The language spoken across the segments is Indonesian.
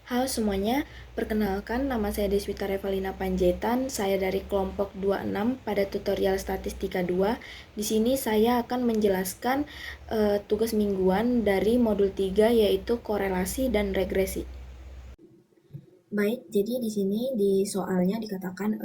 Halo semuanya, perkenalkan nama saya Deswita Revalina Panjaitan. Saya dari kelompok 26 pada tutorial statistika 2. Di sini saya akan menjelaskan tugas mingguan dari modul 3 yaitu korelasi dan regresi. Baik, jadi di sini di soalnya dikatakan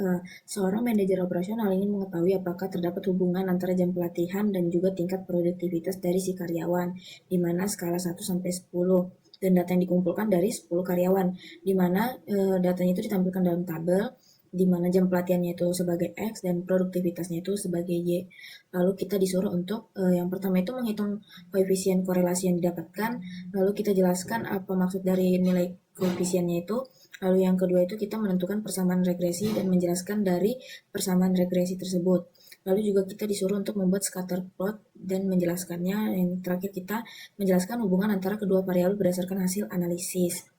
seorang manajer operasional ingin mengetahui apakah terdapat hubungan antara jam pelatihan dan juga tingkat produktivitas dari si karyawan, di mana skala 1 sampai 10 dan data yang dikumpulkan dari 10 karyawan, di mana datanya itu ditampilkan dalam tabel, di mana jam pelatihannya itu sebagai X dan produktivitasnya itu sebagai Y. Lalu kita disuruh untuk yang pertama itu menghitung koefisien korelasi yang didapatkan, lalu kita jelaskan apa maksud dari nilai koefisiennya itu. Lalu yang kedua itu kita menentukan persamaan regresi dan menjelaskan dari persamaan regresi tersebut. Lalu juga kita disuruh untuk membuat scatter plot dan menjelaskannya. Yang terakhir kita menjelaskan hubungan antara kedua variabel berdasarkan hasil analisis.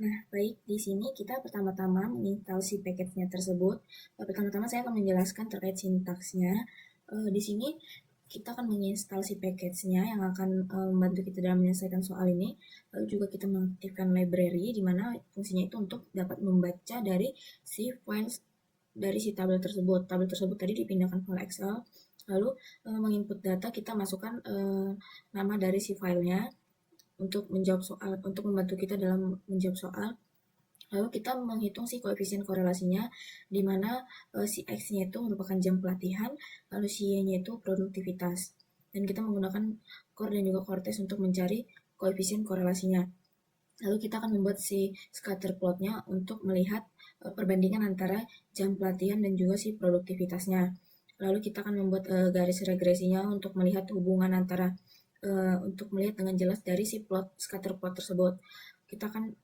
Nah, baik, di sini kita pertama-tama menginstal si package-nya tersebut. Pertama-tama saya akan menjelaskan terkait sintaksnya. Di sini kita akan menginstal si package-nya yang akan membantu kita dalam menyelesaikan soal ini. Lalu juga kita mengaktifkan library, di mana fungsinya itu untuk dapat membaca dari si files dari si tabel tersebut. Tabel tersebut tadi dipindahkan file Excel. Lalu menginput data, kita masukkan nama dari si filenya untuk menjawab soal, untuk membantu kita dalam menjawab soal. Lalu kita menghitung si koefisien korelasinya, di mana si X-nya itu merupakan jam pelatihan, lalu si Y-nya itu produktivitas. Dan kita menggunakan core dan juga core test untuk mencari koefisien korelasinya. Lalu kita akan membuat si scatter plotnya untuk melihat perbandingan antara jam pelatihan dan juga si produktivitasnya. Lalu kita akan membuat garis regresinya untuk melihat hubungan antara untuk melihat dengan jelas dari si plot scatter plot tersebut. Kita akan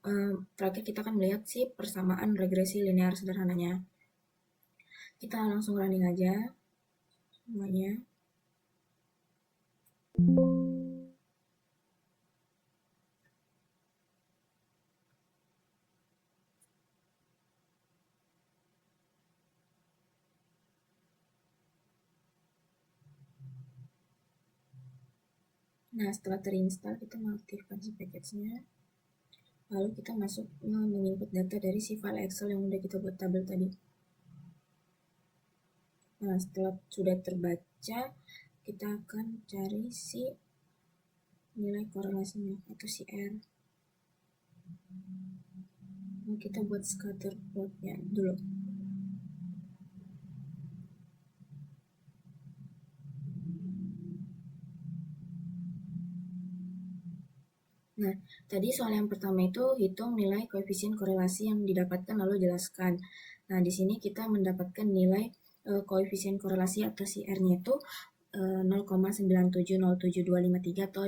terakhir kita akan melihat si persamaan regresi linear sederhananya. Kita langsung running aja semuanya. Nah, setelah terinstall, kita mengaktifkan si package-nya. Lalu kita masuk menginput data dari si file Excel yang udah kita buat tabel tadi. Nah, setelah sudah terbaca, kita akan cari si nilai korelasinya atau si R. Nah, kita buat scatter plotnya dulu. Nah, tadi soal yang pertama itu hitung nilai koefisien korelasi yang didapatkan lalu jelaskan. Nah, di sini kita mendapatkan nilai koefisien korelasi atau si R-nya itu 0,9707253 atau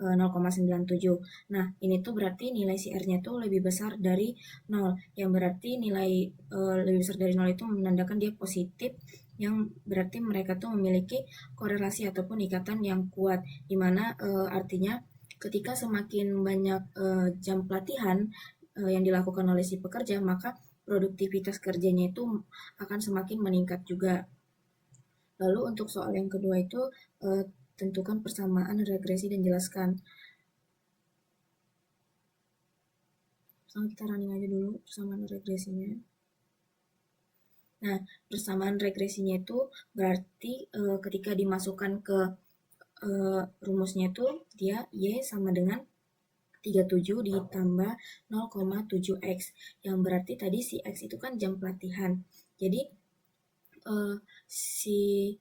0,97. Nah, ini tuh berarti nilai si R-nya tuh lebih besar dari 0, yang berarti nilai lebih besar dari 0 itu menandakan dia positif, yang berarti mereka tuh memiliki korelasi ataupun ikatan yang kuat, dimana artinya ketika semakin banyak jam pelatihan yang dilakukan oleh si pekerja, maka produktivitas kerjanya itu akan semakin meningkat juga. Lalu untuk soal yang kedua itu tentukan persamaan regresi dan jelaskan. Sekarang kita running aja dulu persamaan regresinya. Nah, persamaan regresinya itu berarti ketika dimasukkan ke rumusnya itu dia Y sama dengan 37 ditambah 0,7X, yang berarti tadi si X itu kan jam pelatihan. Jadi si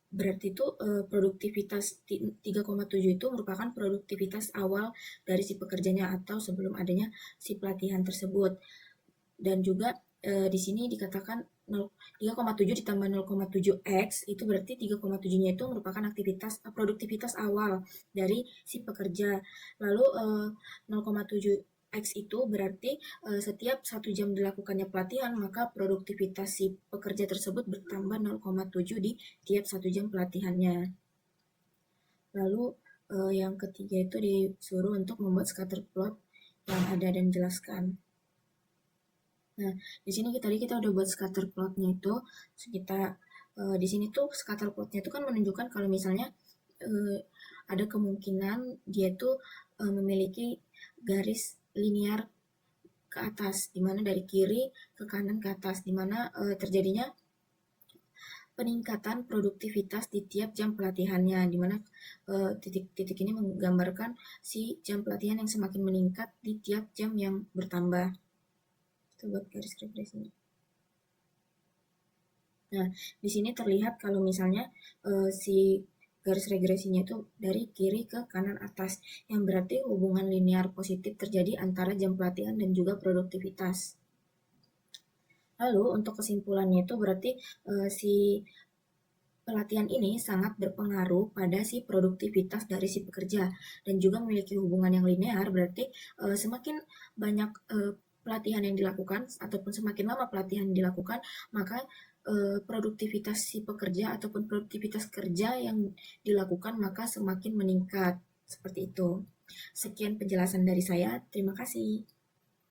berarti itu produktivitas 3,7 itu merupakan produktivitas awal dari si pekerjanya atau sebelum adanya si pelatihan tersebut. Dan juga di sini dikatakan 3,7 ditambah 0,7X itu berarti 3,7-nya itu merupakan produktivitas awal dari si pekerja. Lalu 0,7 X itu berarti setiap 1 jam dilakukannya pelatihan, maka produktivitas si pekerja tersebut bertambah 0,7 di tiap 1 jam pelatihannya. Lalu yang ketiga itu disuruh untuk membuat scatter plot yang ada dan jelaskan. Nah, di sini kita udah buat scatter plotnya itu. Kita di sini tuh scatter plotnya itu kan menunjukkan kalau misalnya ada kemungkinan dia itu memiliki garis linear ke atas, di mana dari kiri ke kanan ke atas, di mana terjadinya peningkatan produktivitas di tiap jam pelatihannya, di mana titik-titik ini menggambarkan si jam pelatihan yang semakin meningkat di tiap jam yang bertambah. Itu buat garis regresinya. Nah, di sini terlihat kalau misalnya si garis regresinya itu dari kiri ke kanan atas, yang berarti hubungan linear positif terjadi antara jam pelatihan dan juga produktivitas. Lalu untuk kesimpulannya itu berarti si pelatihan ini sangat berpengaruh pada si produktivitas dari si pekerja dan juga memiliki hubungan yang linear, berarti semakin banyak pelatihan yang dilakukan ataupun semakin lama pelatihan dilakukan, maka produktivitas si pekerja ataupun produktivitas kerja yang dilakukan maka semakin meningkat. Seperti itu. Sekian penjelasan dari saya. Terima kasih.